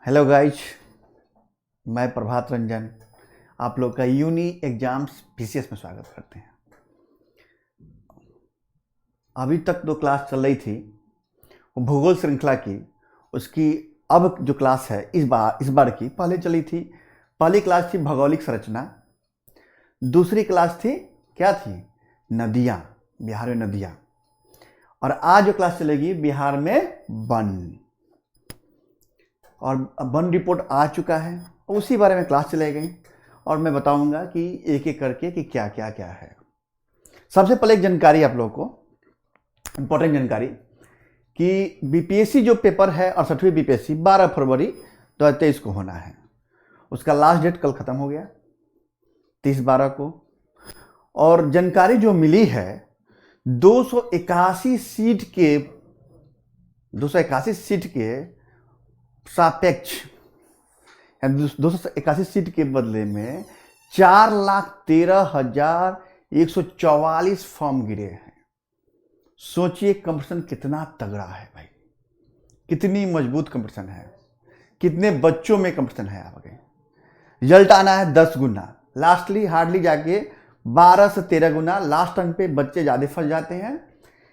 Hello guys, मैं प्रभात रंजन आप लोग का यूनी एग्जाम्स पीसीएस में स्वागत करते हैं। अभी तक जो क्लास चल रही थी वो भूगोल श्रृंखला की, उसकी अब जो क्लास है इस बार की पहले चली थी। पहली क्लास थी भौगोलिक संरचना, दूसरी क्लास थी क्या थी, नदियाँ, बिहार में नदियाँ, और आज जो क्लास चलेगी बिहार में वन। और वन रिपोर्ट आ चुका है, उसी बारे में क्लास चलेगी और मैं बताऊंगा कि एक एक करके कि क्या क्या क्या है। सबसे पहले एक जानकारी आप लोगों को, इम्पोर्टेंट जानकारी, कि बीपीएससी जो पेपर है 68वीं बीपीएससी 12 फरवरी 2023 को होना है। उसका लास्ट डेट कल ख़त्म हो गया 30/12 को। और जानकारी जो मिली है 281 सीट के सापेक्ष 281 सीट के बदले में 4,13,144 फॉर्म गिरे हैं। सोचिए कंपटीशन कितना तगड़ा है भाई, कितनी मजबूत कंपटीशन है, कितने बच्चों में कंपटीशन है। आगे रिजल्ट आना है 10 गुना, लास्टली हार्डली जाके 12 से 13 गुना। लास्ट टाइम पे बच्चे ज़्यादा फंस जाते हैं,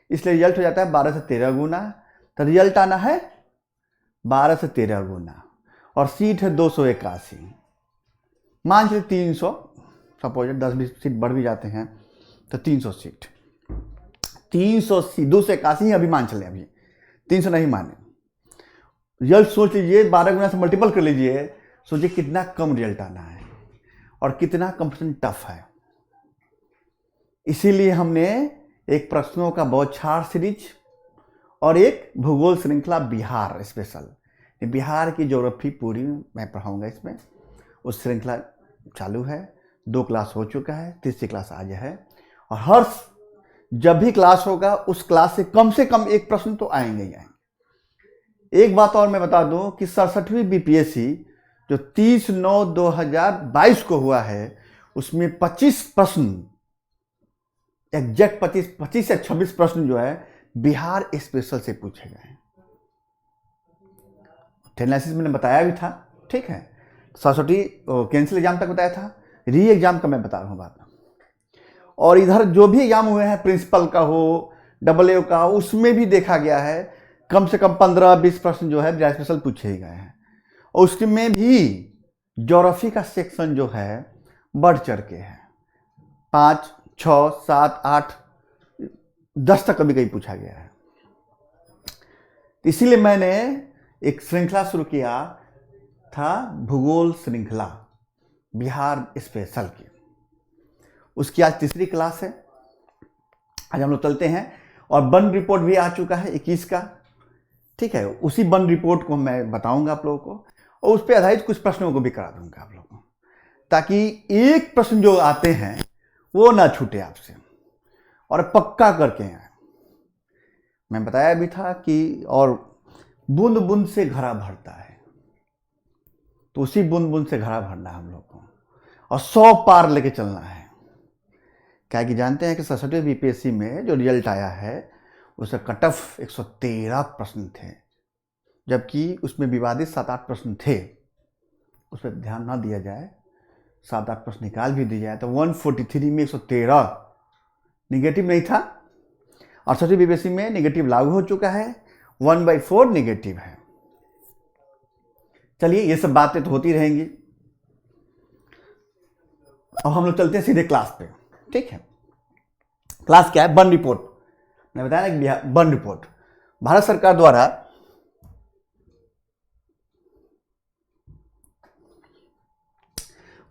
इसलिए रिजल्ट हो जाता है 12 से 13 गुना। तो रिजल्ट आना है 12 से 13 गुना और सीट है 281। मान चलिए 300, सपोज 10-20 सीट बढ़ भी जाते हैं तो 300 सीट, 300 सीट 281 अभी मान चले, अभी 300 नहीं माने। रिजल्ट सोच लीजिए 12 गुना से मल्टीपल कर लीजिए, सोचिए कितना कम रिजल्ट आना है और कितना कंपटीशन टफ है। इसीलिए हमने एक प्रश्नों का बौछार सीरीज और एक भूगोल श्रृंखला बिहार स्पेशल, बिहार की ज्योग्राफी पूरी मैं पढ़ाऊंगा इसमें। उस श्रृंखला चालू है, 2 क्लास हो चुका है, तीसरी क्लास आज है। और हर जब भी क्लास होगा उस क्लास से कम एक प्रश्न तो आएंगे ही आएंगे। एक बात और मैं बता दूं कि 67वीं बीपीएससी जो 30/9/2022 को हुआ है, उसमें 25 प्रश्न, एग्जैक्ट 25 या 26 प्रश्न जो है बिहार स्पेशल से पूछे गए हैं। एनालिसिस मैंने बताया भी था, ठीक है। 67 कैंसिल एग्जाम तक बताया था, री एग्जाम का मैं बता रहा हूँ बात। और इधर जो भी एग्जाम हुए हैं, प्रिंसिपल का हो, AA का, उसमें भी देखा गया है कम से कम 15-20 प्रश्न जो है बिहार स्पेशल पूछे ही गए हैं। और उसमें भी ज्योग्राफी का सेक्शन जो है बढ़ चढ़ के है, 5, 6, 7, 8, 10 तक कभी कभी पूछा गया है। इसीलिए मैंने एक श्रृंखला शुरू किया था, भूगोल श्रृंखला बिहार स्पेशल की। उसकी आज तीसरी क्लास है। आज हम लोग चलते हैं और वन रिपोर्ट भी आ चुका है 21 का, ठीक है। उसी वन रिपोर्ट को मैं बताऊंगा आप लोगों को और उस पर आधारित कुछ प्रश्नों को भी करा दूंगा आप लोगों को, ताकि एक प्रश्न जो आते हैं वो ना छूटे आपसे और पक्का करके आए। मैं बताया भी था कि और बूंद बूंद से घड़ा भरता है, तो उसी बूंद बूंद से घड़ा भरना है हम लोग को और 100 पार लेके चलना है। क्या कि जानते हैं कि 67वीं बीपीएससी में जो रिजल्ट आया है उसका कट ऑफ 113 प्रश्न थे, जबकि उसमें विवादित 7-8 प्रश्न थे। उस पर ध्यान ना दिया जाए, 7-8 प्रश्न निकाल भी दिया जाए तो 143 में 113 निगेटिव नहीं था। और 67वीं बीपीएससी में निगेटिव लागू हो चुका है, 1/4 निगेटिव है। चलिए ये सब बातें तो होती रहेंगी। अब हम लोग चलते हैं सीधे क्लास पे, ठीक है। क्लास क्या है, वन रिपोर्ट। मैंने बताया ना कि वन रिपोर्ट भारत सरकार द्वारा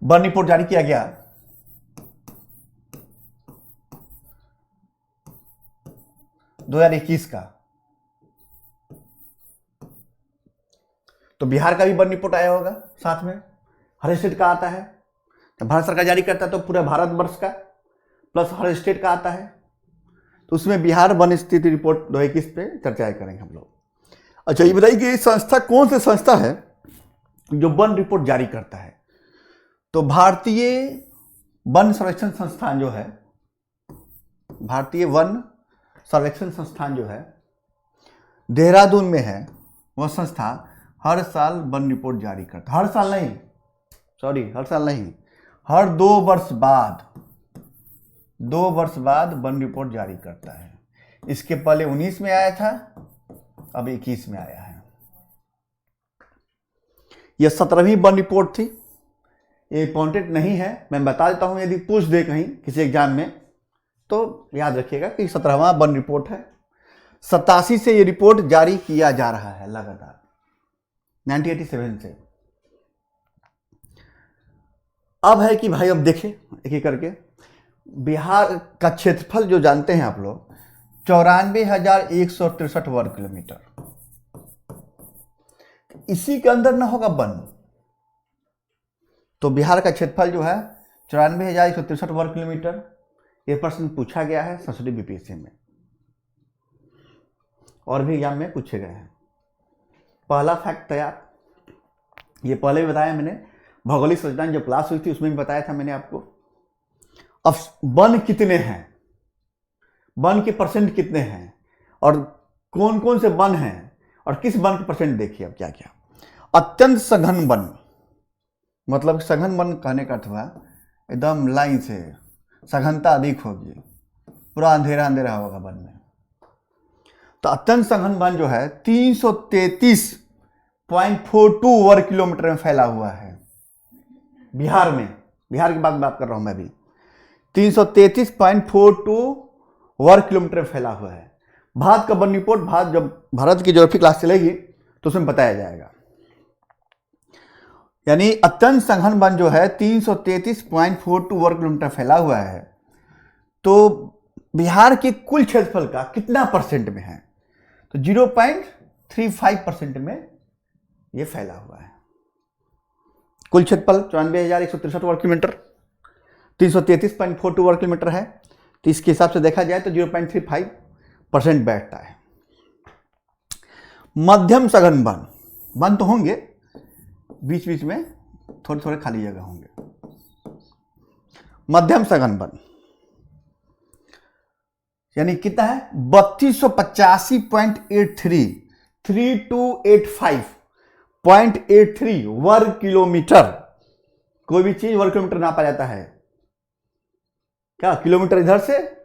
वन रिपोर्ट जारी किया गया 2021 का। तो बिहार का भी वन रिपोर्ट आया होगा साथ में, हर स्टेट का आता है। तो भारत सरकार जारी करता है तो पूरा भारतवर्ष का प्लस हर स्टेट का आता है। तो उसमें बिहार वन स्थिति रिपोर्ट 2021 पे चर्चा करेंगे हम लोग। अच्छा ये बताइए कि संस्था कौन सी संस्था है जो वन रिपोर्ट जारी करता है। तो भारतीय वन सर्वेक्षण संस्थान जो है, भारतीय वन सर्वेक्षण संस्थान जो है देहरादून में है, वह संस्था हर साल वन रिपोर्ट जारी करता है। हर साल नहीं, सॉरी, हर साल नहीं, हर 2 वर्ष बाद, 2 वर्ष बाद वन रिपोर्ट जारी करता है। इसके पहले 19 में आया था, अब 21 में आया है। यह 17वीं वन रिपोर्ट थी। ये इंपॉर्टेंट नहीं है, मैं बता देता हूं, यदि पूछ दे कहीं किसी एग्जाम में तो याद रखिएगा कि 17वां वन रिपोर्ट है। 87 से ये रिपोर्ट जारी किया जा रहा है लगातार, 1987 से। अब है कि भाई अब देखें एक एक करके, बिहार का क्षेत्रफल जो जानते हैं आप लोग, 94,163 वर्ग किलोमीटर। इसी के अंदर ना होगा वन, तो बिहार का क्षेत्रफल जो है 94,163 वर्ग किलोमीटर। ये प्रश्न पूछा गया है संसदीय बीपीएससी में, और भी एग्जाम में पूछे गए हैं। पहला फैक्ट तैयार, ये पहले भी बताया मैंने, भौगोलिक संरचना जो क्लास हुई थी उसमें भी बताया था मैंने आपको। अब वन कितने हैं, वन के परसेंट कितने हैं, और कौन कौन से वन हैं, और किस वन के परसेंट देखिए अब क्या क्या। अत्यंत सघन वन, मतलब सघन वन कहने का अर्थ हुआ एकदम लाइन से सघनता अधिक होगी, पूरा अंधेरा अंधेरा होगा वन में। तो अत्यंत सघन वन जो है 333.42 वर्ग किलोमीटर में फैला हुआ है बिहार में। बिहार की बात कर रहा हूं मैं भी। 333.42 वर्ग किलोमीटर में फैला हुआ है। भारत का वन रिपोर्ट, जब भारत की ज्योग्राफी क्लास चलेगी तो उसमें बताया जाएगा। यानी अत्यंत सघन वन जो है 333.42 वर्ग किलोमीटर फैला हुआ है। तो बिहार के कुल क्षेत्रफल का कितना परसेंट में है, तो 0.35% में ये फैला हुआ है। कुल क्षेत्रफल 94,163 वर्ग किलोमीटर, 333.42 वर्ग किलोमीटर है, तो इसके हिसाब से देखा जाए तो 0.35% बैठता है। मध्यम सघन वन, वन तो होंगे, बीच बीच में थोड़े थोड़े खाली जगह होंगे। मध्यम सघन वन यानी कितना है, 3285.83, 3285.83 वर्ग किलोमीटर। कोई भी चीज वर्ग किलोमीटर नापा जाता है क्या, किलोमीटर इधर से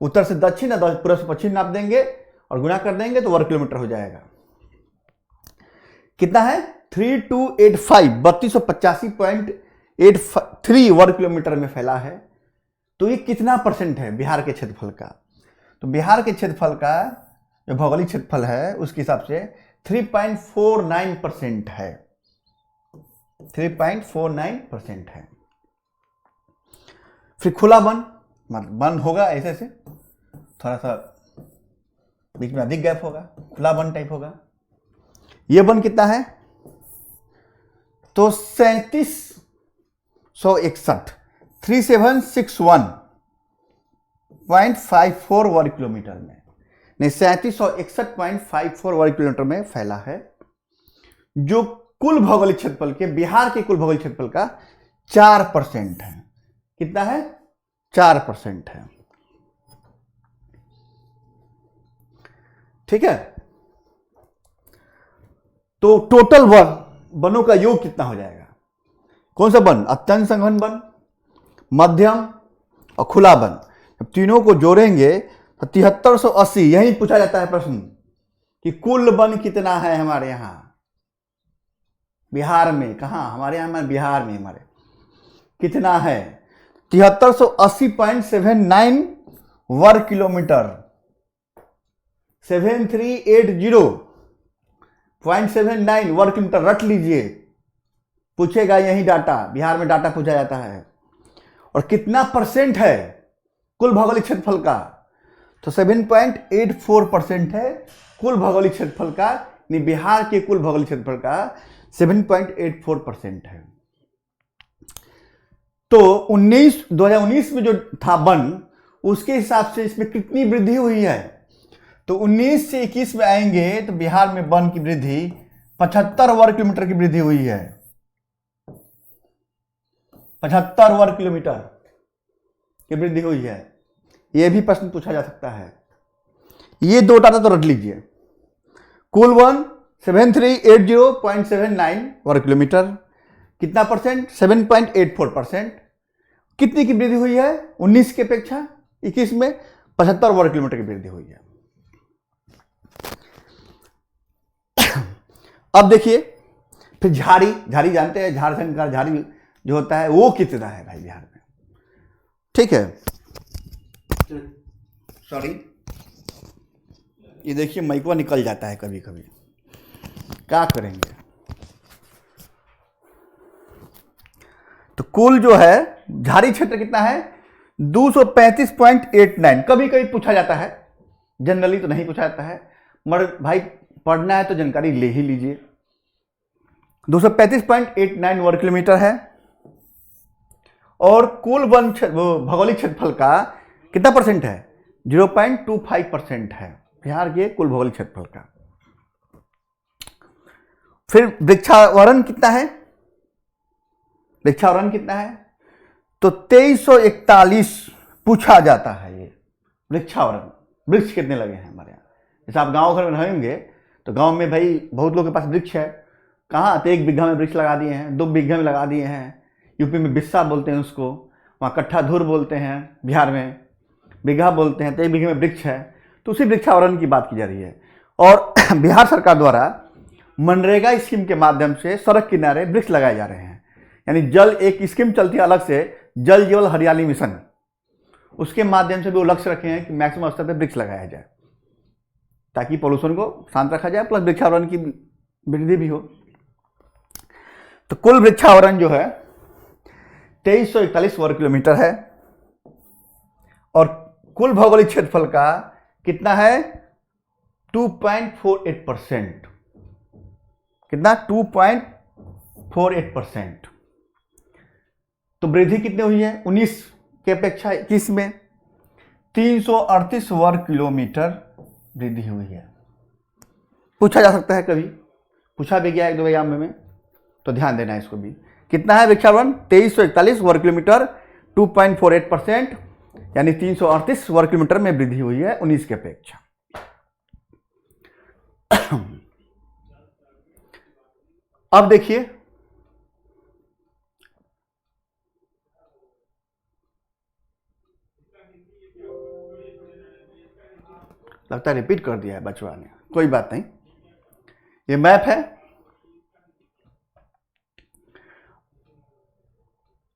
उत्तर से दक्षिण, पूर्व से पश्चिम नाप देंगे और गुणा कर देंगे तो वर्ग किलोमीटर हो जाएगा। कितना है, 3285.83 वर्ग किलोमीटर में फैला है। तो ये कितना परसेंट है बिहार के क्षेत्रफल का, तो बिहार के क्षेत्रफल का जो भौगोलिक क्षेत्रफल है उसके हिसाब से 3.49% है, 3.49% है। फिर खुला वन, मतलब वन होगा ऐसे से, थोड़ा सा बीच में अधिक गैप होगा, खुला वन टाइप होगा। ये वन कितना है, तो 3761.54 वर्ग किलोमीटर में, नहीं 3761.54 वर्ग किलोमीटर में फैला है, जो कुल भौगोलिक क्षेत्रफल के, बिहार के कुल भौगोलिक क्षेत्रफल का 4% है। कितना है, 4% है। ठीक है, तो टोटल वनों का योग कितना हो जाएगा, कौन सा वन, अत्यंत सघन वन, मध्यम और खुला वन, जब तीनों को जोड़ेंगे तो 7380। यही पूछा जाता है प्रश्न कि कुल वन कितना है हमारे यहां बिहार में, कहां हमारे यहां, बिहार में हमारे कितना है, 7380.79 वर्ग किलोमीटर, 7380.79 वर्ग किलोमीटर रख लीजिए, पूछेगा यही डाटा, बिहार में डाटा पूछा जाता है। और कितना परसेंट है कुल भौगोलिक क्षेत्रफल का, तो 7.84% है कुल भौगोलिक क्षेत्रफल का, यानी बिहार के कुल भौगोलिक क्षेत्रफल का 7.84% है। तो 2019 में जो था वन, उसके हिसाब से इसमें कितनी वृद्धि हुई है, तो 19 से 21 में आएंगे तो बिहार में वन की वृद्धि 75 वर्ग किलोमीटर की वृद्धि हुई है, 75 वर्ग किलोमीटर की वृद्धि हुई है। यह भी प्रश्न पूछा जा सकता है। ये दो डाटा तो रख लीजिए, कुल वन 7380.79 वर्ग किलोमीटर। कितना परसेंट? 7.84%। कितनी की वृद्धि हुई है 19 की अपेक्षा 21 में? 75 वर्ग किलोमीटर की वृद्धि हुई है। अब देखिए फिर झाड़ी जानते हैं, झारखंड का झाड़ी जो होता है वो कितना है भाई बिहार में? ठीक है, सॉरी, ये देखिए माइकवा निकल जाता है कभी कभी, क्या करेंगे। तो कुल जो है झाड़ी क्षेत्र कितना है 235.89। कभी कभी पूछा जाता है, जनरली तो नहीं पूछा जाता है, मगर भाई पढ़ना है तो जानकारी ले ही लीजिए। 235.89 वर्ग किलोमीटर है। और कुल वन भौगोलिक क्षेत्रफल का कितना परसेंट है? 0.25% है बिहार के कुल भौगोलिक क्षेत्रफल का। फिर वृक्षावरण कितना है? वृक्षावरण कितना है? तो 2341 पूछा जाता है। ये वृक्षावरण, वृक्ष कितने लगे हैं हमारे यहाँ? जैसे आप गांव घर में रहेंगे तो गांव में भाई बहुत लोगों के पास वृक्ष है। कहाँ? तो 1 बीघा में वृक्ष लगा दिए हैं, 2 बीघा में लगा दिए हैं। यूपी में बिस्सा बोलते हैं उसको, वहाँ कट्ठा धुर बोलते हैं, बिहार में बीघा बोलते हैं। तो 1 बीघे में वृक्ष है, तो उसी वृक्षावरण की बात की जा रही है। और बिहार सरकार द्वारा मनरेगा स्कीम के माध्यम से सड़क किनारे वृक्ष लगाए जा रहे हैं। यानी जल, एक स्कीम चलती है अलग से, जल जीवन हरियाली मिशन, उसके माध्यम से भी वो लक्ष्य रखे हैं कि मैक्सिमम स्तर पर वृक्ष लगाया जाए ताकि पोल्यूशन को शांत रखा जाए, प्लस वृक्षावरण की वृद्धि भी हो। तो कुल वृक्षावरण जो है 2341 वर्ग किलोमीटर है। और कुल भौगोलिक क्षेत्रफल का कितना है 2.48%। कितना? 2.48%। तो वृद्धि कितनी हुई है 19 की अपेक्षा 21 में? 338 वर्ग किलोमीटर वृद्धि हुई है। पूछा जा सकता है, कभी पूछा भी गया 1-2 एग्जाम में, तो ध्यान देना है इसको भी। कितना है वृक्षावरण? 2341 वर्ग किलोमीटर, 2.48%, यानी 338 वर्ग किलोमीटर में वृद्धि हुई है 19 की अपेक्षा। अब देखिए लगता है रिपीट कर दिया है बचवा ने, कोई बात नहीं। ये मैप है,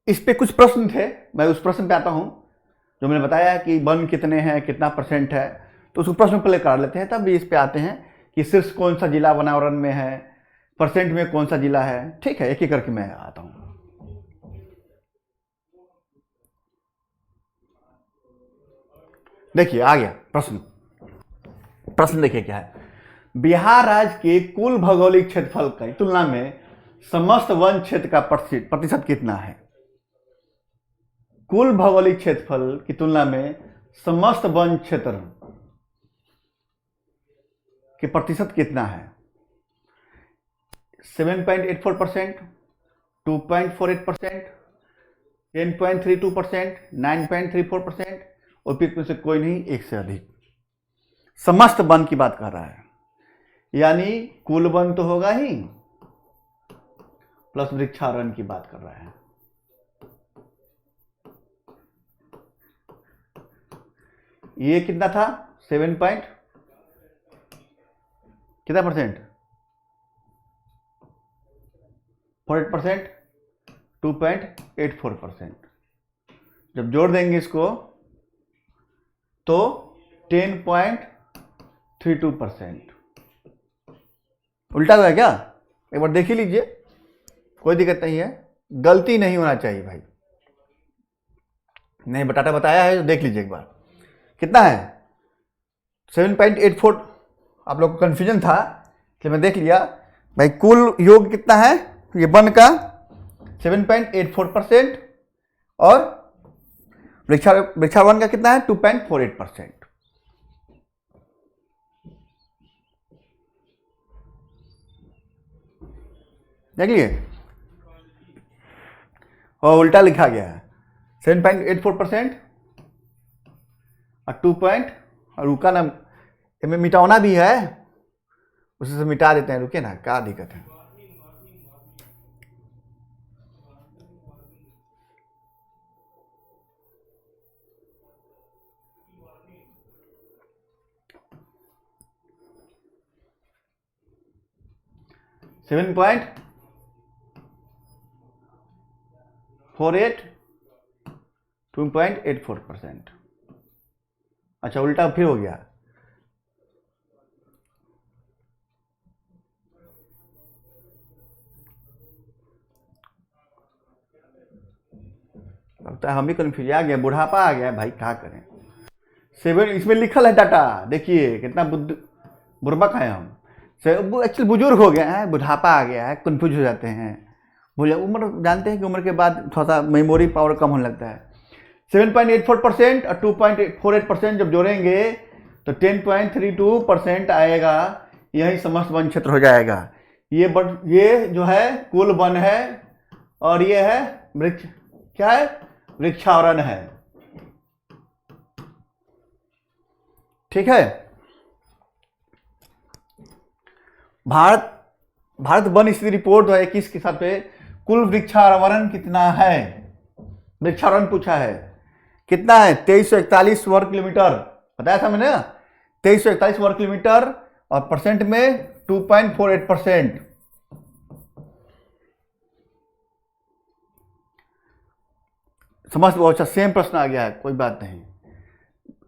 इस पे कुछ प्रश्न थे, मैं उस प्रश्न पे आता हूं। जो मैंने बताया कि वन कितने हैं, कितना परसेंट है, तो उस प्रश्न पहले कर लेते हैं, तब इस पे आते हैं कि शीर्ष कौन सा जिला वनावरण में है, परसेंट में कौन सा जिला है। ठीक है, एक एक करके मैं आता हूं। देखिए आ गया प्रश्न। प्रश्न देखिए क्या है, बिहार राज्य के कुल भौगोलिक क्षेत्रफल की तुलना में समस्त वन क्षेत्र का प्रतिशत कितना है? कुल भौगोलिक क्षेत्रफल की तुलना में समस्त वन क्षेत्र के प्रतिशत कितना है? 7.84%, 2.48%, 10.32%, 9.34%, और फिर में से कोई नहीं, एक से अधिक। समस्त वन की बात कर रहा है, यानी कुल वन तो होगा ही, प्लस वृक्षावरण की बात कर रहा है। ये कितना था 7 कितना परसेंट? 48%, 2.84%। जब जोड़ देंगे इसको तो 10.32%। उल्टा हुआ है क्या? एक बार देख ही लीजिए, कोई दिक्कत नहीं है, गलती नहीं होना चाहिए भाई। नहीं बटाटा बताया है तो देख लीजिए एक बार कितना है 7.84। आप लोग को कन्फ्यूजन था कि मैं देख लिया भाई, कुल योग कितना है ये वन का 7.84%, और वृक्षावरण का कितना है 2.48%। देख लिए, और उल्टा लिखा गया है 7.84% और 2 और रुका ना, इनमें मिटावना भी है, उसे से मिटा देते हैं, रुके ना, क्या दिक्कत है। Seven point 48 2.84%। अच्छा उल्टा फिर हो गया। लगता है हम भी कन्फ्यूज आ गया, बुढ़ापा आ गया भाई, क्या करें। 7 इसमें लिखल है डाटा, देखिए कितना बुर्बक है हम। एक्चुअली बुजुर्ग हो गए हैं, बुढ़ापा आ गया है, कन्फ्यूज हो जाते हैं। बोले उम्र, जानते हैं कि उम्र के बाद थोड़ा सा मेमोरी पावर कम होने लगता है। 7.84% और 2.48% जब जोड़ेंगे तो 10.32% आएगा। यही समस्त वन क्षेत्र हो जाएगा। ये जो है कुल वन है और ये है वृक्ष, क्या है, वृक्षावरण है। ठीक है। भारत वन स्थिति रिपोर्ट 21 के हिसाब से कुल वृक्षावरण कितना है, वृक्षावरण पूछा है कितना है, 2341 वर्ग किलोमीटर, बताया था मैंने ना, 2341 वर्ग किलोमीटर, और परसेंट में 2.48%। समझ बहुत अच्छा, सेम प्रश्न आ गया है, कोई बात नहीं।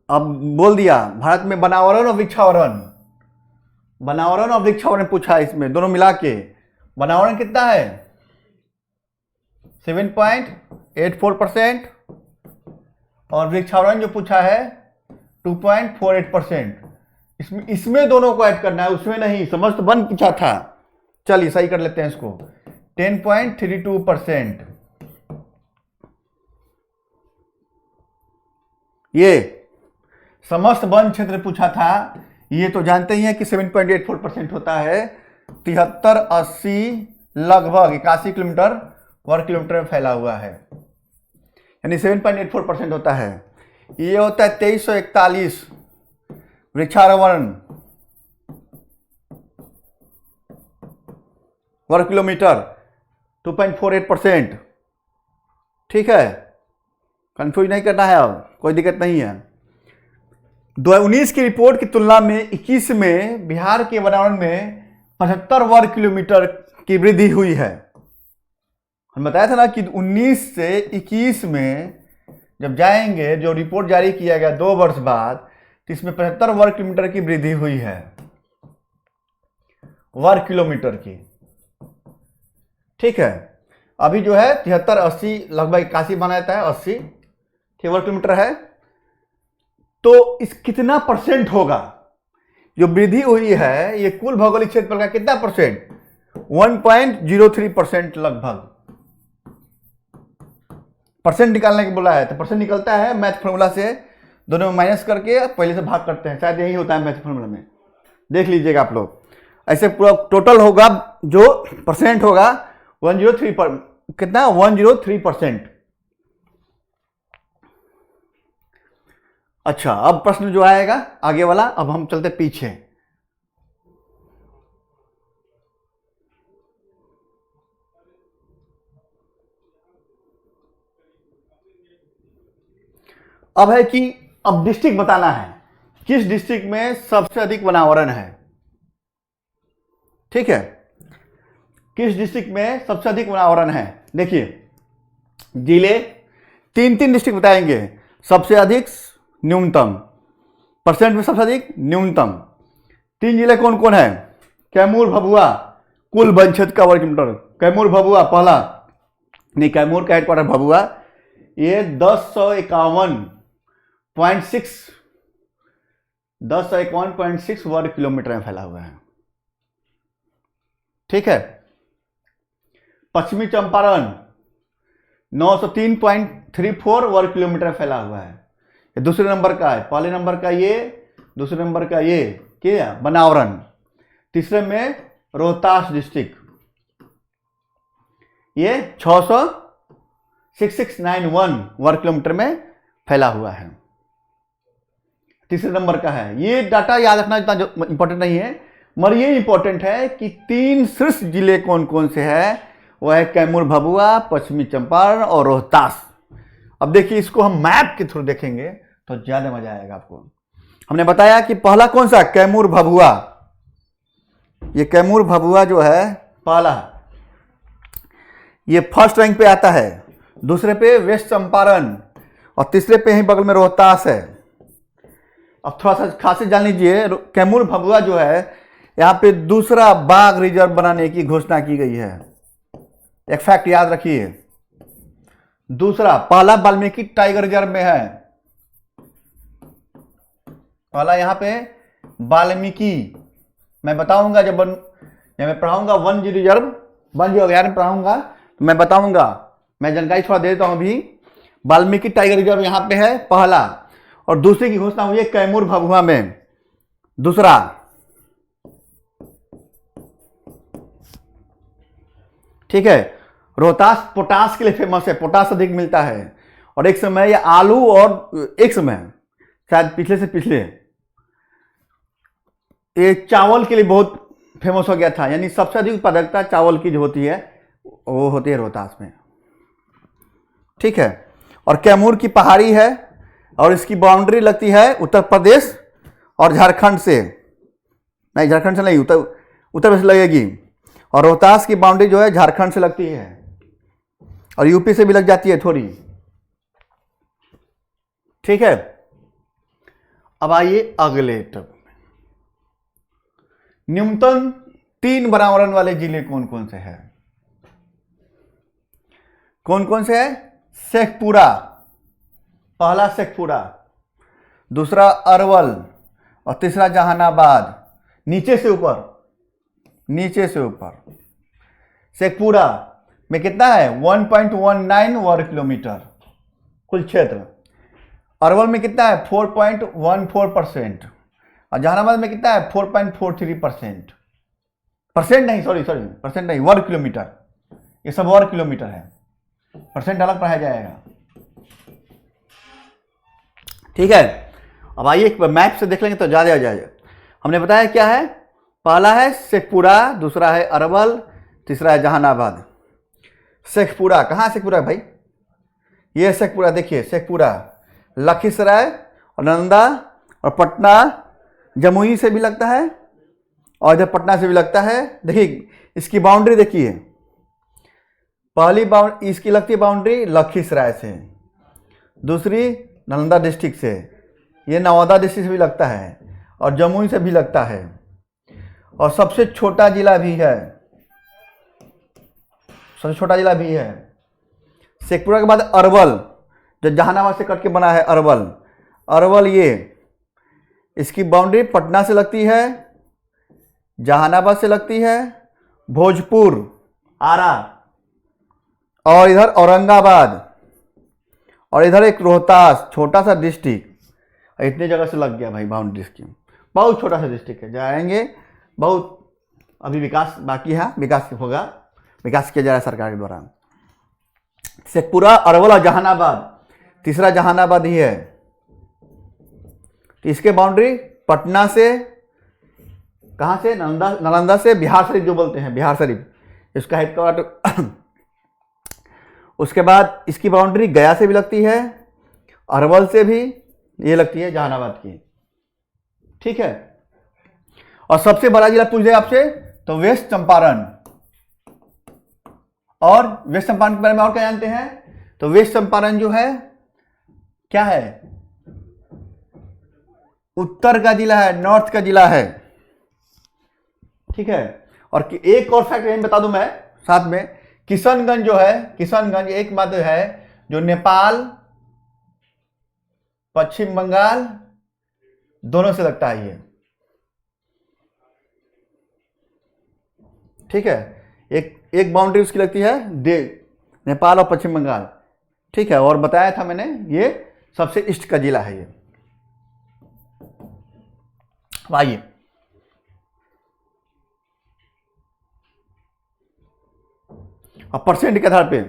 अब बोल दिया भारत में वनावरण और वृक्षावरण, वनावरण और वृक्षावरण पूछा है, इसमें दोनों मिला के वनावरण कितना है 7.84% और वृक्षावरण जो पूछा है 2.48%। इसमें दोनों को ऐड करना है, उसमें नहीं, समस्त वन पूछा था। चलिए सही कर लेते हैं इसको, 10.32%। ये समस्त वन क्षेत्र पूछा था, ये तो जानते ही हैं कि 7.84% होता है, 7380 लगभग 81 किलोमीटर वर्ग किलोमीटर में फैला हुआ है, यानी 7.84% होता है। ये होता है 2341 वृक्षारोपण वर्ग किलोमीटर, 2.48%। ठीक है, कंफ्यूज नहीं करना है, अब कोई दिक्कत नहीं है। 2019 की रिपोर्ट की तुलना में 21 में बिहार के वनावरण में 75 वर्ग किलोमीटर की वृद्धि हुई है। हम बताया था ना कि 19 से 21 में जब जाएंगे, जो रिपोर्ट जारी किया गया 2 वर्ष बाद, तो इसमें 75 वर्ग किलोमीटर की वृद्धि हुई है, वर्ग किलोमीटर की। ठीक है, अभी जो है 7380 लगभग 81 बना जाता है, 80 वर्ग किलोमीटर है। तो इस कितना परसेंट होगा जो वृद्धि हुई है, ये कुल भौगोलिक क्षेत्रफल का कितना परसेंट, 1.03% लगभग। परसेंट निकालने के बोला है, तो परसेंट निकलता है मैथ फॉर्मूला से, दोनों में माइनस करके पहले से भाग करते हैं, शायद यही होता है मैथ फॉर्मूला में, देख लीजिएगा आप लोग। ऐसे पूरा टोटल होगा, जो परसेंट होगा 103 पर कितना, 103%। अच्छा, अब प्रश्न जो आएगा आगे वाला, अब हम चलते पीछे। अब है कि अब डिस्ट्रिक्ट बताना है, किस डिस्ट्रिक्ट में सबसे अधिक वनावरण है। ठीक है, किस डिस्ट्रिक्ट में सबसे अधिक वनावरण है। देखिए जिले 3 डिस्ट्रिक्ट बताएंगे, सबसे अधिक, न्यूनतम, परसेंट में सबसे अधिक, न्यूनतम। 3 जिले कौन कौन है, कैमूर, भभुआ, कुल वन क्षेत्र का वर्ग किलोमीटर। कैमूर भभुआ पहला, नहीं, कैमूर का हेडक्वार्टर भभुआ, ये 1051.6 वर्ग किलोमीटर में फैला हुआ है। ठीक है, पश्चिमी चंपारण 903.34 वर्ग किलोमीटर में फैला हुआ है, ये दूसरे नंबर का है। पहले नंबर का ये, दूसरे नंबर का ये, क्या, वनावरण। तीसरे में रोहतास डिस्ट्रिक्ट, ये 6691 वर्ग किलोमीटर में फैला हुआ है, तीसरे नंबर का है। ये डाटा याद रखना इतना इंपॉर्टेंट नहीं है, मगर ये इंपॉर्टेंट है कि 3 शीर्ष जिले कौन कौन से हैं, वो है कैमूर, भभुआ, पश्चिमी चंपारण और रोहतास। अब देखिए इसको हम मैप के थ्रू देखेंगे तो ज्यादा मजा आएगा आपको। हमने बताया कि पहला कौन सा, कैमूर भभुआ। ये कैमूर भभुआ जो है पहला, ये फर्स्ट रैंक पे आता है। दूसरे पे वेस्ट चंपारण और तीसरे पे ही बगल में रोहतास है। अब थोड़ा सा खासियत जान लीजिए, कैमूर भभुआ जो है यहाँ पे दूसरा बाघ रिजर्व बनाने की घोषणा की गई है। एक फैक्ट याद रखिए, दूसरा, पहला वाल्मीकि टाइगर रिजर्व में है। पहला यहाँ पे वाल्मीकि, मैं बताऊंगा जब मैं पढ़ाऊंगा वन जी रिजर्व, वन जी वगैरह में पढ़ाऊंगा तो मैं बताऊंगा, मैं जानकारी थोड़ा दे देता हूं अभी। वाल्मीकि टाइगर रिजर्व यहाँ पे है पहला, और दूसरे की घोषणा हुई है कैमूर भभुआ में दूसरा। ठीक है, रोहतास पोटास के लिए फेमस है, पोटास अधिक मिलता है। और एक समय ये आलू, और एक समय शायद पिछले से पिछले ये चावल के लिए बहुत फेमस हो गया था, यानी सबसे अधिक उत्पादकता चावल की जो होती है वो होती है रोहतास में। ठीक है, और कैमूर की पहाड़ी है और इसकी बाउंड्री लगती है उत्तर प्रदेश और झारखंड से, नहीं झारखंड से नहीं, उत्तर प्रदेश लगेगी। और रोहतास की बाउंड्री जो है झारखंड से लगती है और यूपी से भी लग जाती है थोड़ी। ठीक है, अब आइए अगले टॉपिक में। न्यूनतम 3 वनावरण वाले जिले कौन कौन से हैं? कौन कौन से है? शेखपुरा, पहला शेखपुरा, दूसरा अरवल और तीसरा जहानाबाद। नीचे से ऊपर, नीचे से ऊपर शेखपुरा में कितना है? 1.19 वर्ग किलोमीटर कुल क्षेत्र। अरवल में कितना है? 4.14%। और जहानाबाद में कितना है? 4.43%। परसेंट नहीं, सॉरी परसेंट नहीं, वर्ग किलोमीटर। ये सब वर्ग किलोमीटर है, परसेंट अलग पढ़ाया जाएगा। ठीक है, अब आइए एक मैप से देख लेंगे तो ज्यादा आ जाएगा। हमने बताया क्या है, पहला है शेखपुरा, दूसरा है अरवल, तीसरा है जहानाबाद। शेखपुरा, कहाँ शेखपुरा है भाई? ये शेखपुरा, देखिए शेखपुरा लखीसराय और नालंदा और पटना, जमुई से भी लगता है और इधर पटना से भी लगता है। देखिए इसकी बाउंड्री देखिए, पहली बाउंड्री इसकी लगती है बाउंड्री लखीसराय से, दूसरी नालंदा डिस्ट्रिक्ट से, ये नवादा डिस्ट्रिक्ट से भी लगता है और जमुई से भी लगता है। और सबसे छोटा जिला भी है, सबसे छोटा जिला भी है शेखपुरा के बाद अरवल, जो जहानाबाद से कट के बना है अरवल। अरवल ये इसकी बाउंड्री पटना से लगती है, जहानाबाद से लगती है, भोजपुर, आरा और इधर औरंगाबाद और इधर एक रोहतास, छोटा सा डिस्ट्रिक्ट। इतनी जगह से लग गया भाई बाउंड्री की, बहुत छोटा सा डिस्ट्रिक्ट है, जाएंगे बहुत, अभी विकास बाकी है, विकास होगा, विकास किया जा रहा है सरकार के द्वारा। शेखपुरा, अरवल और जहानाबाद, तीसरा जहानाबाद ही है। तो इसके बाउंड्री पटना से, कहां से? नालंदा से, बिहार शरीफ जो बोलते हैं, बिहार शरीफ इसका हेडक्वार्टर। उसके बाद इसकी बाउंड्री गया से भी लगती है, अरवल से भी ये लगती है, जहानाबाद की। ठीक है, और सबसे बड़ा जिला पूछ लिया आपसे तो वेस्ट चंपारण। और वेस्ट चंपारण के बारे में और क्या जानते हैं? तो वेस्ट चंपारण जो है क्या है? उत्तर का जिला है, नॉर्थ का जिला है। ठीक है, और एक और फैक्ट यही बता दूं मैं साथ में, किशनगंज जो है, किशनगंज एकमात्र है जो नेपाल, पश्चिम बंगाल दोनों से लगता है ये। ठीक है, एक बाउंड्री उसकी लगती है नेपाल और पश्चिम बंगाल। ठीक है, और बताया था मैंने ये सबसे ईस्ट का जिला है ये। आइए अब परसेंट के आधार पे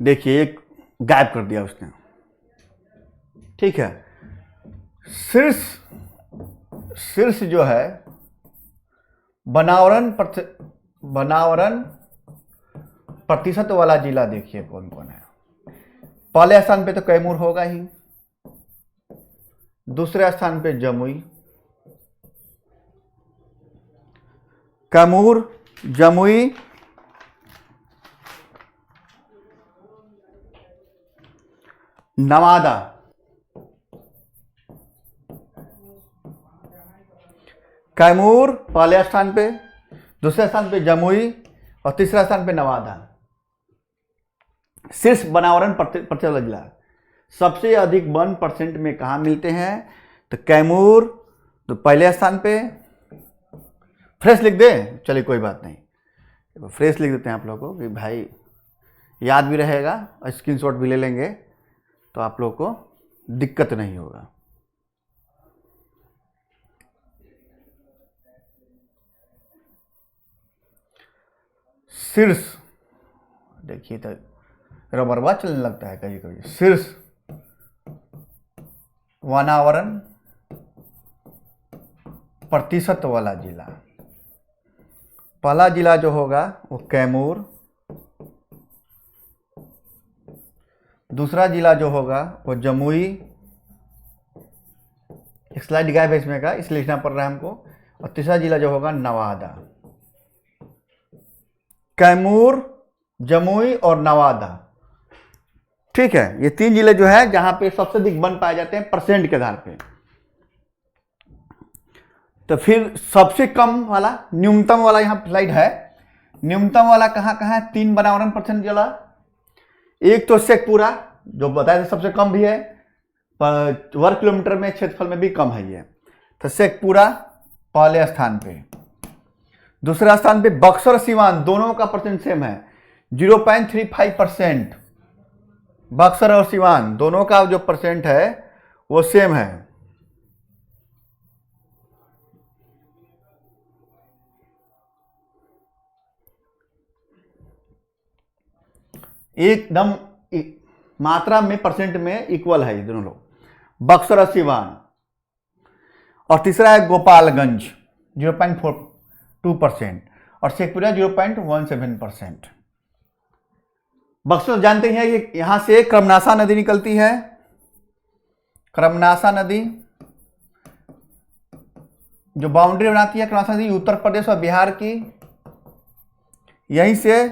देखिए, एक गायब कर दिया उसने, ठीक है। शीर्ष जो है बनावरण प्रतिशत वाला जिला देखिए कौन कौन है। पहले स्थान पे तो कैमूर होगा ही, दूसरे स्थान पे जमुई, कैमूर, जमुई, नवादा, कैमूर पहले स्थान पे, दूसरे स्थान पे जमुई और तीसरा स्थान पे नवादा। शीर्ष बनावरण प्रतिशत वाला जिला सबसे अधिक 1% में कहाँ मिलते हैं? तो कैमूर तो पहले स्थान पे। फ्रेश लिख दे, चलिए कोई बात नहीं, फ्रेश लिख देते हैं आप लोगों को कि भाई याद भी रहेगा और स्क्रीनशॉट भी ले लेंगे तो आप लोगों को दिक्कत नहीं होगा। शीर्ष देखिए तो रबरवा चलने लगता है कभी कभी। शीर्ष वनावरण प्रतिशत वाला जिला, पहला जिला जो होगा वो कैमूर, दूसरा जिला जो होगा वो जमुई, एक स्लाइड गायब है इसमें का इसलिए लिखना पड़ रहा है हमको, और तीसरा जिला जो होगा नवादा। कैमूर, जमुई और नवादा, ठीक है, ये 3 जिले जो है जहां पे सबसे अधिक वन पाए जाते हैं परसेंट के आधार पे। तो फिर सबसे कम वाला, न्यूनतम वाला यहाँ स्लाइड है। न्यूनतम वाला कहाँ कहाँ है? 3 बनावरण परसेंट जिला। एक तो शेखपुरा जो बताया सबसे कम भी है, वर्ग किलोमीटर में क्षेत्रफल में भी कम है ये, तो शेखपुरा पहले स्थान पे। दूसरा स्थान पे बक्सर, सीवान, दोनों का परसेंट सेम है 0.35%। बक्सर और सीवान दोनों का जो परसेंट है वो सेम है। एकदम मात्रा में परसेंट में इक्वल है ये दोनों लोग, बक्सर और सीवान। और तीसरा है गोपालगंज 0.42% और शेखपुरा 0.17%। बक्सर जानते हैं ये यहां से क्रमनासा नदी निकलती है। क्रमनासा नदी जो बाउंड्री बनाती है, क्रमनासा नदी उत्तर प्रदेश और बिहार की। यहीं से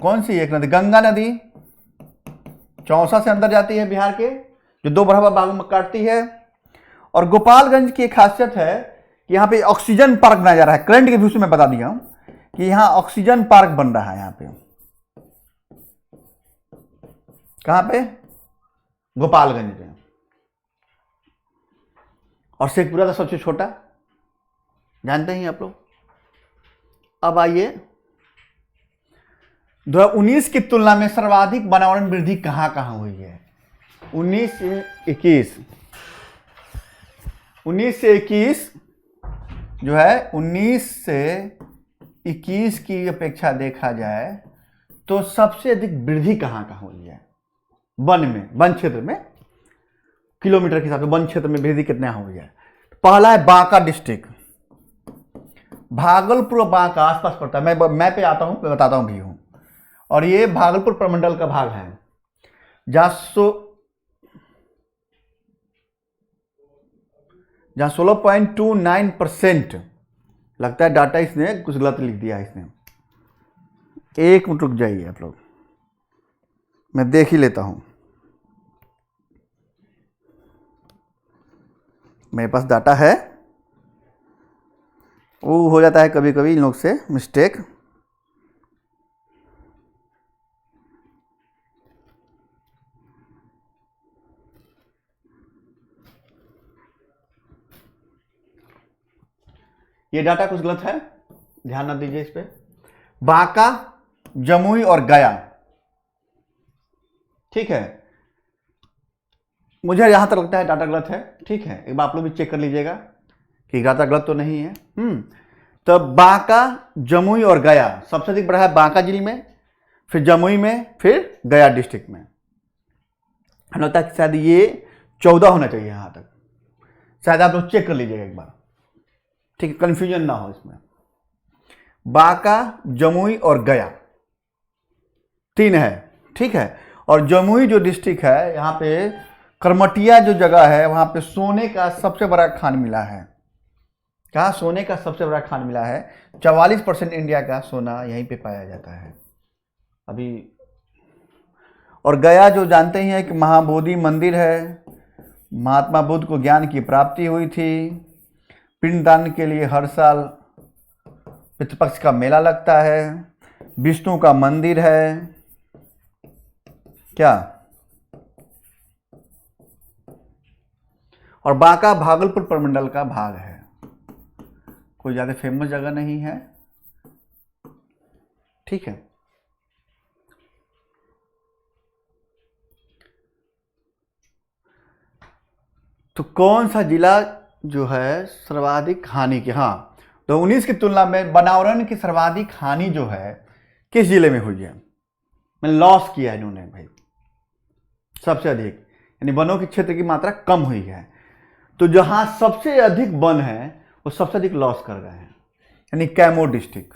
कौन सी एक नदी? गंगा नदी चौसा से अंदर जाती है बिहार के, जो 2 बराबर भागों में काटती है। और गोपालगंज की एक खासियत है कि यहाँ पे ऑक्सीजन पार्क बनाया जा रहा है। करंट के व्यू से मैं बता दिया हूं कि यहाँ ऑक्सीजन पार्क बन रहा है। यहाँ पे कहाँ पे? गोपालगंज में। और शेखपुरा का सबसे छोटा, जानते हैं आप लोग। अब आइए 2019 की तुलना में सर्वाधिक बनावरण वृद्धि कहां कहां हुई है? 19 से 21 जो है 19 से 21 की अपेक्षा देखा जाए तो सबसे अधिक वृद्धि कहां कहां हुई है? वन में, वन क्षेत्र में, किलोमीटर के हिसाब से वन क्षेत्र में वृद्धि कितना हुई है? पहला है बांका डिस्ट्रिक्ट, भागलपुर बांका आसपास पड़ता है। मैं मैप पे आता हूं, बताता हूं भी हूं। और ये भागलपुर प्रमंडल का भाग है जहां 16.29% लगता है डाटा इसने कुछ गलत लिख दिया है इसने। एक मिनट रुक जाइए आप लोग, मैं देख ही लेता हूं। मेरे पास डाटा है, वो हो जाता है कभी कभी इन लोग से मिस्टेक। ये डाटा कुछ गलत है, ध्यान न दीजिए इस पे। बांका, जमुई और गया, ठीक है। मुझे यहां तक लगता है डाटा गलत है, ठीक है। एक बार आप लोग भी चेक कर लीजिएगा कि डाटा गलत तो नहीं है। तो बांका, जमुई और गया सबसे अधिक बढ़ा है बांका जिले में, फिर जमुई में, फिर गया डिस्ट्रिक्ट में। हमें लगता है कि शायद ये 14 होना चाहिए यहाँ तक, शायद आप लोग चेक कर लीजिएगा एक बार, ठीक है, कन्फ्यूजन ना हो इसमें। बांका, जमुई और गया 3 है, ठीक है। और जमुई जो डिस्ट्रिक्ट है, यहाँ पे करमटिया जो जगह है, वहाँ पे सोने का सबसे बड़ा खान मिला है। कहाँ सोने का सबसे बड़ा खान मिला है? 44% इंडिया का सोना यहीं पे पाया जाता है अभी। और गया जो जानते ही हैं कि महाबोधि मंदिर है, महात्मा बुद्ध को ज्ञान की प्राप्ति हुई थी। पिंडदान के लिए हर साल पितृपक्ष का मेला लगता है। विष्णु का मंदिर है क्या? और बांका भागलपुर प्रमंडल का भाग है, कोई ज़्यादा फेमस जगह नहीं है, ठीक है। तो कौन सा जिला जो है सर्वाधिक हानि के, हाँ, तो 19 की तुलना में बनावरण की सर्वाधिक हानि जो है किस जिले में हुई है? मैंने लॉस किया है इन्होंने भाई सबसे अधिक, यानी वनों के क्षेत्र की मात्रा कम हुई है। तो जहां सबसे अधिक वन है वो सबसे अधिक लॉस कर गए हैं, यानी कैमूर डिस्ट्रिक्ट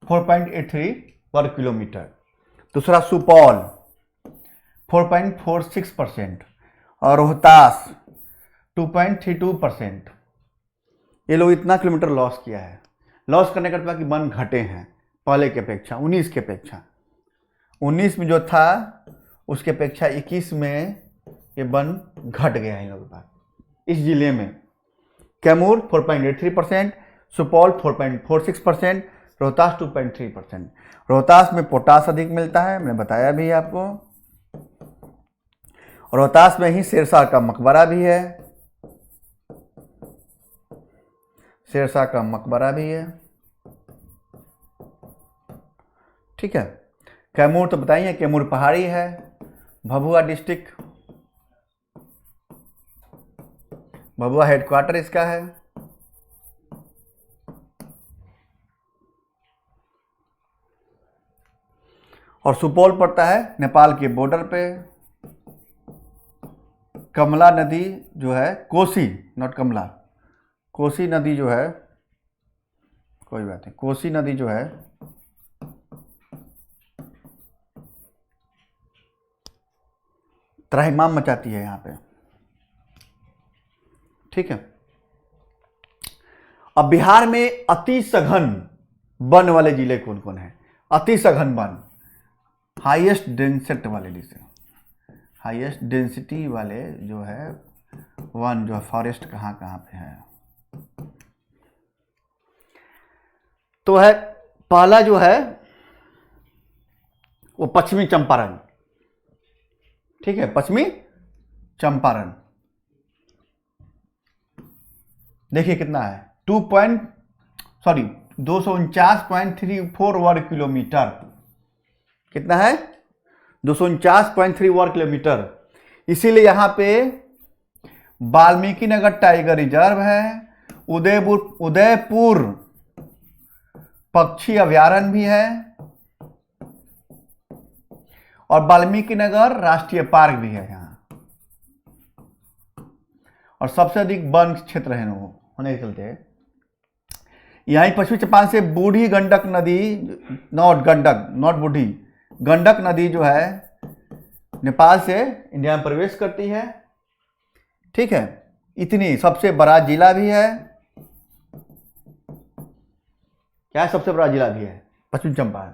4.83 वर्ग किलोमीटर। दूसरा सुपौल 4.46% और रोहतास 2.32%। ये लोग इतना किलोमीटर लॉस किया है। लॉस करने का मतलब कि वन घटे हैं पहले की अपेक्षा, 19 की अपेक्षा। 19 में जो था उसके अपेक्षा 21 में ये वन घट गया है इन लोगों का इस जिले में। कैमूर 4.83%, सुपौल 4.46%, रोहतास 2.3%। रोहतास में पोटास अधिक मिलता है, मैंने बताया भी आपको। रोहतास में ही शेरशाह का मकबरा भी है, शेरशाह का मकबरा भी है, ठीक है। कैमूर तो बताइए, कैमूर पहाड़ी है। भभुआ डिस्ट्रिक्ट, भभुआ हेडक्वार्टर इसका है। और सुपौल पड़ता है नेपाल के बॉर्डर पे। कमला नदी जो है, कोसी, नॉट कमला, कोसी नदी जो है, कोई बात नहीं, कोसी नदी जो है त्राहिमाम मचाती है यहाँ पे, ठीक है। अब बिहार में अति सघन वन वाले जिले कौन कौन है? अति सघन वन, हाईएस्ट डेंसिटी वाले जिसे, हाईएस्ट डेंसिटी वाले जो है वन, जो फॉरेस्ट कहाँ कहाँ पे है? तो है पहला जो है वो पश्चिमी चंपारण, ठीक है, पश्चिमी चंपारण। देखिए कितना है, 249.34 वर्ग किलोमीटर। कितना है? 249.3 वर्ग किलोमीटर। इसीलिए यहां पे वाल्मीकि नगर टाइगर रिजर्व है, उदयपुर पक्षी अभयारण्य भी है, और वाल्मीकि नगर राष्ट्रीय पार्क भी है यहाँ। और सबसे अधिक वन क्षेत्र है होने के चलते यहीं पश्चिमी चंपारण से बूढ़ी गंडक नदी, नॉट बूढ़ी, गंडक नदी जो है नेपाल से इंडिया में प्रवेश करती है, ठीक है। इतनी सबसे बड़ा जिला भी है, क्या सबसे बड़ा जिला भी है? पश्चिम चंपारण।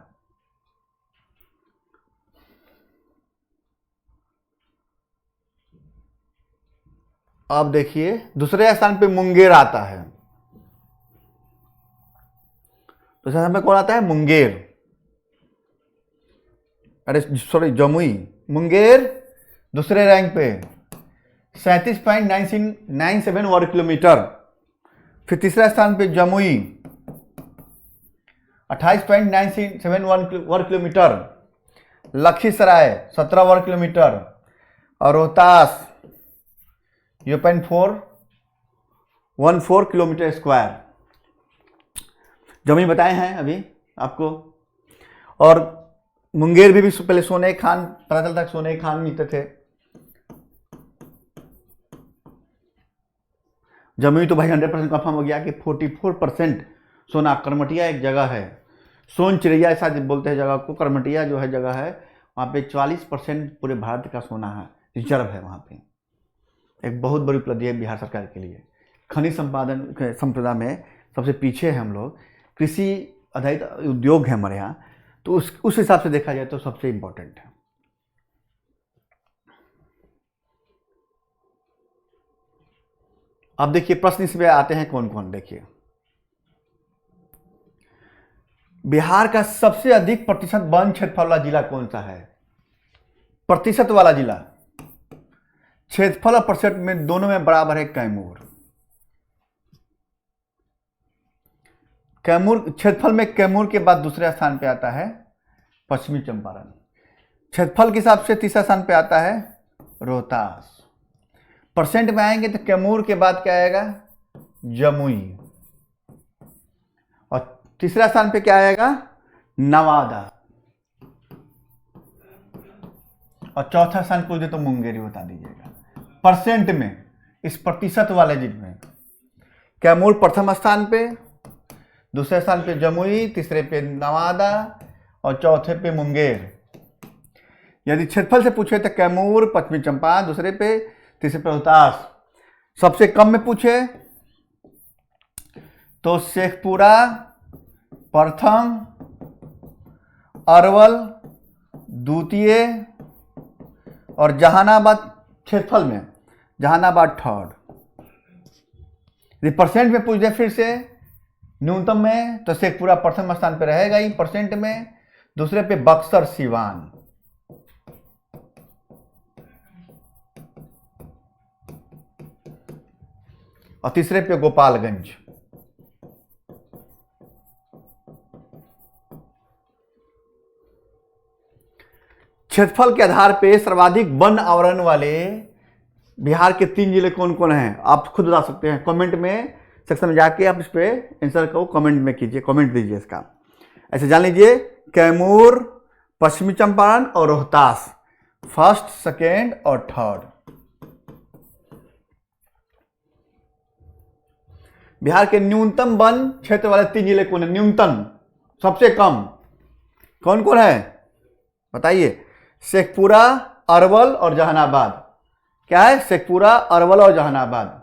अब देखिए दूसरे स्थान पे मुंगेर आता है। दूसरे स्थान पे कौन आता है? मुंगेर, अरे सॉरी जमुई। मुंगेर दूसरे रैंक पे 37.97 वर्ग किलोमीटर। फिर तीसरा स्थान पे जमुई 28.97 वर्ग किलोमीटर। लखीसराय 17 वर्ग किलोमीटर। और रोहतास 0.414 किलोमीटर स्क्वायर। जमुई बताए हैं अभी आपको। और मुंगेर भी पहले सोने खान, पता चलता है सोने खान मिलते थे। जमुई तो भाई 100% कंफर्म हो गया कि 44% सोना। करमटिया एक जगह है, सोन चिड़ैया ऐसा बोलते हैं जगह को, करमटिया जो है जगह है, वहाँ पे 40% पूरे भारत का सोना है, रिजर्व है वहाँ पे। एक बहुत बड़ी उपलब्धि है बिहार सरकार के लिए। खनिज संपादन संपदा में सबसे पीछे है हम लोग, कृषि आधारित उद्योग है हमारे यहाँ, तो उस हिसाब से देखा जाए तो सबसे इम्पोर्टेंट है। अब देखिए प्रश्न इसमें आते हैं कौन कौन। देखिए बिहार का सबसे अधिक प्रतिशत वन क्षेत्रफल वाला जिला कौन सा है? प्रतिशत वाला जिला, क्षेत्रफल और प्रतिशत में दोनों में बराबर है कैमूर। कैमूर क्षेत्रफल में कैमूर के बाद दूसरे स्थान पे आता है पश्चिमी चंपारण। क्षेत्रफल के हिसाब से तीसरा स्थान पे आता है रोहतास। परसेंट में आएंगे तो कैमूर के बाद क्या आएगा? जमुई। और तीसरा स्थान पे क्या आएगा? नवादा। और चौथा स्थान पूछ दे तो मुंगेर ही बता दीजिएगा। परसेंट में इस प्रतिशत वाले जिले कैमूर प्रथम स्थान पे, दूसरे स्थान पे जमुई, तीसरे पे नवादा और चौथे पे मुंगेर। यदि क्षेत्रफल से पूछे तो कैमूर, पश्चिमी चंपारण दूसरे पे, तीसरे पे रोहतास। सबसे कम में पूछे तो शेखपुरा प्रथम, अरवल द्वितीय और जहानाबाद क्षेत्रफल में जहानाबाद थर्ड। यदि परसेंट में पूछ दे फिर से न्यूनतम में तो शेखपुरा प्रथम स्थान पे रहेगा ही परसेंट में, दूसरे पे बक्सर सिवान, और तीसरे पे गोपालगंज। क्षेत्रफल के आधार पे सर्वाधिक वन आवरण वाले बिहार के 3 जिले कौन कौन हैं? आप खुद बता सकते हैं कमेंट में सेक्शन में जाके, आप इस पे आंसर को कमेंट में कीजिए, कमेंट दीजिए इसका। ऐसे जान लीजिए कैमूर, पश्चिमी चंपारण और रोहतास फर्स्ट, सेकेंड और थर्ड। बिहार के न्यूनतम वन क्षेत्र वाले 3 जिले कौन है? न्यूनतम, सबसे कम कौन कौन है बताइए? शेखपुरा, अरवल और जहानाबाद। क्या है? शेखपुरा, अरवल और जहानाबाद।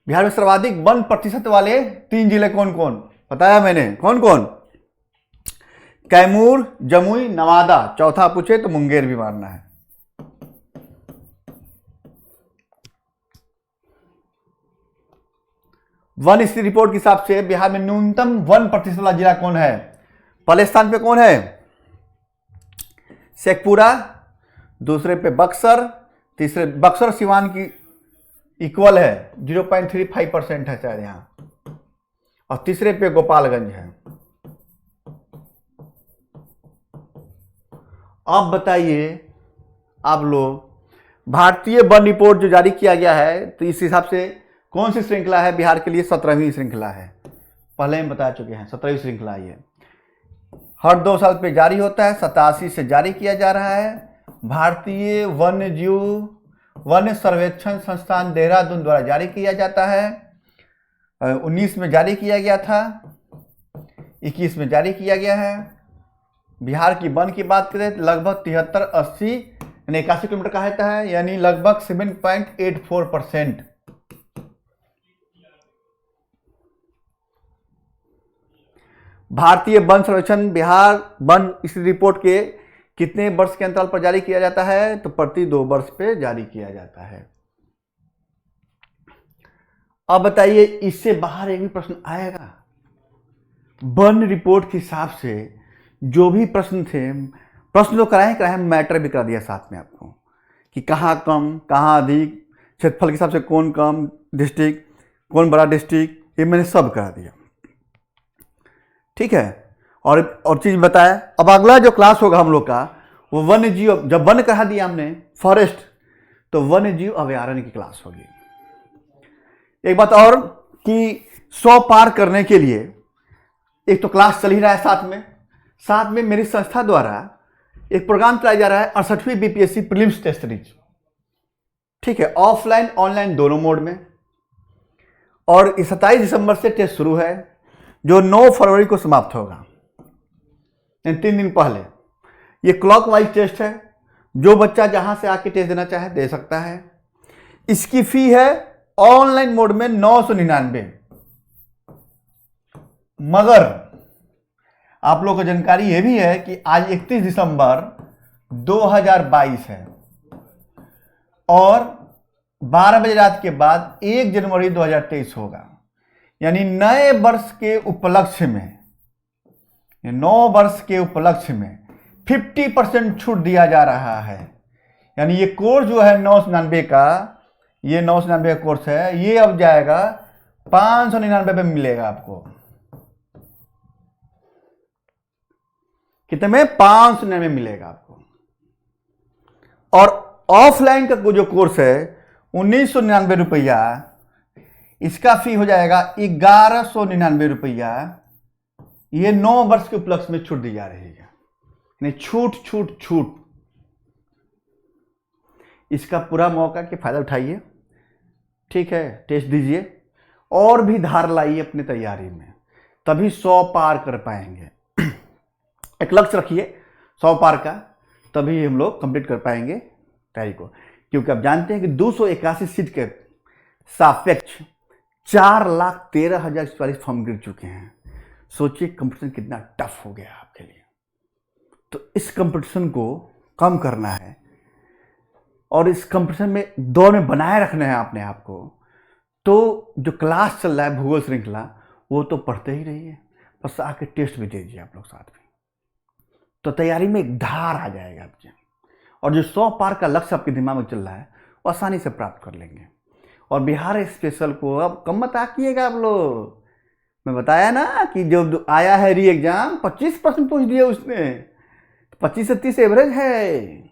बिहार में सर्वाधिक वन प्रतिशत वाले 3 जिले कौन कौन बताया मैंने? कौन कौन? कैमूर, जमुई, नवादा। चौथा पूछे तो मुंगेर भी मारना है। वन स्थिति रिपोर्ट के हिसाब से बिहार में न्यूनतम वन प्रतिशत वाला जिला कौन है? पहले स्थान पे कौन है? शेखपुरा, दूसरे पे बक्सर, तीसरे बक्सर सिवान की इक्वल है 0.35% है शायद यहां, और तीसरे पे गोपालगंज है। अब बताइए आप लोग, भारतीय वन रिपोर्ट जो जारी किया गया है तो इस हिसाब से कौन सी श्रृंखला है बिहार के लिए? 17वीं श्रृंखला है। पहले हम बता चुके हैं 17वीं श्रृंखला ये हर 2 साल पे जारी होता है। 87 से जारी किया जा रहा है। भारतीय वन सर्वेक्षण संस्थान देहरादून द्वारा जारी किया जाता है। 19 में जारी किया गया था, 21 में जारी किया गया है। बिहार की वन की बात करें तो लगभग 73-80 यानी 81 किलोमीटर का रहता है, यानी लगभग 7.84%। भारतीय वन सर्वेक्षण बिहार वन इस रिपोर्ट के कितने वर्ष के अंतराल पर जारी किया जाता है? तो प्रति 2 वर्ष पे जारी किया जाता है। अब बताइए इससे बाहर एक भी प्रश्न आएगा? वन रिपोर्ट के हिसाब से जो भी प्रश्न थे, प्रश्न तो कराए मैटर भी करा दिया साथ में आपको कि कहाँ कम कहाँ अधिक, क्षेत्रफल के हिसाब से कौन कम डिस्ट्रिक्ट, कौन बड़ा डिस्ट्रिक्ट, ये मैंने सब करा दिया। ठीक है, और चीज बताया। अब अगला जो क्लास होगा हम लोग का वो वन्य जीव, जब वन कहा दिया हमने फॉरेस्ट, तो वन्य जीव अभयारण्य की क्लास होगी। एक बात और कि 100 पार करने के लिए एक तो क्लास चल ही रहा है, साथ में मेरी संस्था द्वारा एक प्रोग्राम चलाया जा रहा है 68वीं बीपीएससी प्रीलिम्स टेस्ट सीरीज, ठीक है, ऑफलाइन ऑनलाइन दोनों मोड में। और 27 दिसंबर से टेस्ट शुरू है, जो 9 फरवरी को समाप्त होगा, 3 दिन पहले। ये क्लॉक वाइज टेस्ट है, जो बच्चा जहां से आके टेस्ट देना चाहे दे सकता है। इसकी फी है ऑनलाइन मोड में 999। मगर आप लोगों को जानकारी यह भी है कि आज 31 दिसंबर 2022 है और 12 बजे रात के बाद 1 जनवरी 2023 होगा। यानी नए वर्ष के उपलक्ष्य में, 9 वर्ष के उपलक्ष्य में 50% छूट दिया जा रहा है। यानी ये कोर्स जो है 999 का, ये 999 का कोर्स है, ये अब जाएगा 599 में मिलेगा आपको। कितने में? 599 में मिलेगा आपको। और ऑफलाइन का जो कोर्स है 1999 रुपया, इसका फी हो जाएगा 1199 रुपया। ये 9 वर्ष के उपलक्ष्य में छूट दी जा रही है, यानी छूट। इसका पूरा मौका के फायदा उठाइए, ठीक है, टेस्ट दीजिए और भी धार लाइए अपनी तैयारी में, तभी 100 पार कर पाएंगे। एक लक्ष्य रखिए 100 पार का, तभी हम लोग कंप्लीट कर पाएंगे तैयारी को। क्योंकि आप जानते हैं कि 281 सीट के सापेक्ष 4,13,044 फॉर्म गिर चुके हैं। सोचिए कंपटीशन कितना टफ हो गया आपके लिए। तो इस कंपटीशन को कम करना है और इस कंपटीशन में दौड़ में बनाए रखना है अपने आप को। तो जो क्लास चल रहा है भूगोल श्रृंखला, वो तो पढ़ते ही रहिए, बस आके टेस्ट भी दे दीजिए आप लोग साथ में, तो तैयारी में एक धार आ जाएगा आपके। और जो 100 पार का लक्ष्य आपके दिमाग में चल रहा है वो आसानी से प्राप्त कर लेंगे। और बिहार स्पेशल को अब कम मत आकिएगा आप लोग। मैं बताया ना कि जो आया है री एग्जाम 25% पूछ दिया उसने, 25 से 30 एवरेज है।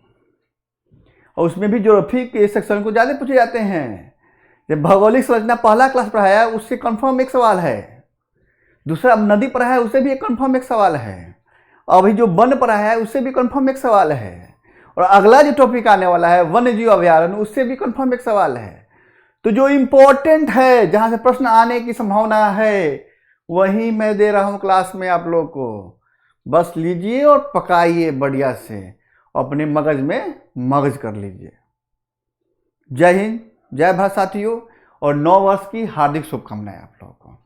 और उसमें भी ज्योग्राफी के सेक्शन को ज़्यादा पूछे जाते हैं। जब भौगोलिक संरचना पहला क्लास पढ़ाया उससे कंफर्म एक सवाल है, दूसरा अब नदी पढ़ा है उससे भी एक कंफर्म एक सवाल है, अभी जो वन पढ़ा है उससे भी कंफर्म एक सवाल है, और अगला जो टॉपिक आने वाला है वन्य जीव अभयारण्य, उससे भी कंफर्म एक सवाल है। तो जो इंपॉर्टेंट है, जहां से प्रश्न आने की संभावना है, वही मैं दे रहा हूं क्लास में आप लोग को। बस लीजिए और पकाइए बढ़िया से, अपने मगज में मगज कर लीजिए। जय हिंद, जय भारत साथियों, और 9 वर्ष की हार्दिक शुभकामनाएं आप लोगों को।